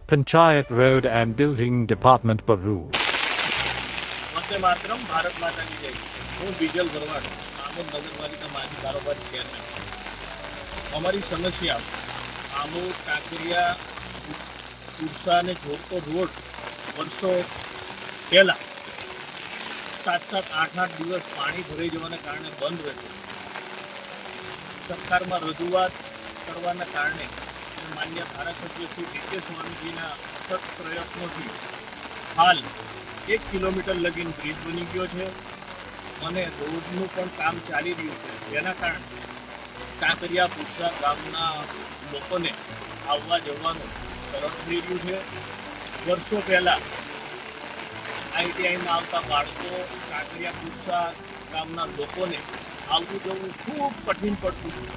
Panchayat Road and Building Department Parur. Vande Mataram, Bharat માતાની જય. હું બીજલ ભરવાડ, આમોદ નગરપાલિકા માજી કારોબારી ચેરમેન. અમારી સમસ્યા આમોદ કાંકરિયા ઉડસાને જોડતો રોડ વર્ષો પહેલાં 7-7, 8-8 દિવસ પાણી ભરાઈ જવાના કારણે બંધ રહેતો. સરકારમાં રજૂઆત કરવાના કારણે માન્ય ધારાસભ્ય શ્રી ડીકે સ્વામીજીના સતત પ્રયત્નોથી હાલ 1 કિલોમીટર લગીન બ્રિજ બની ગયો છે અને રોડનું પણ કામ ચાલી રહ્યું છે, જેના કારણે કાંકરિયા પુરસા ગામના લોકોને આવવા જવાનું સરળ થઈ રહ્યું છે. વર્ષો પહેલાં આઈટીઆઈમાં આવતા બાળકો કાંકરિયા પુરસા ગામના લોકોને આવવું જવું ખૂબ કઠિન પડતું હતું.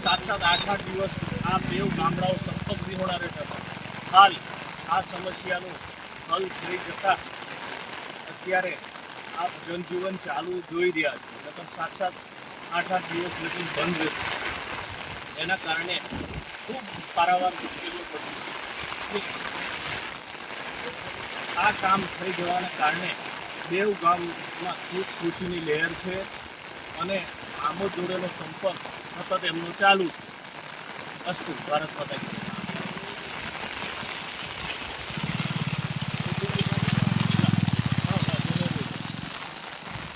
7-7, 8-8 દિવસ આ બે ગામડાઓ સંપર્ક વિહોણા રહેતા હતા. હાલ આ સમસ્યાનું હલ થઈ જતા અત્યારે આ જનજીવન ચાલુ જોઈ રહ્યા છે. લગભગ 7-7, 8-8 દિવસ લગી બંધ રહેતું. એના કારણે ખૂબ પારાવાર મુશ્કેલીઓ પડતી. આ કામ થઈ જવાના કારણે બેઉ ગામમાં ખુશીની લહેર છે અને આમોદ જોડેનો સંપર્ક સતત એમનો ચાલુ છે. અસ્તુ, ભારત માતા કી જય.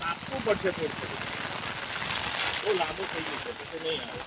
કાપવું પડશે થોડું, બહુ લાંબુ થઈ ગયું છે, પછી નહીં આવે.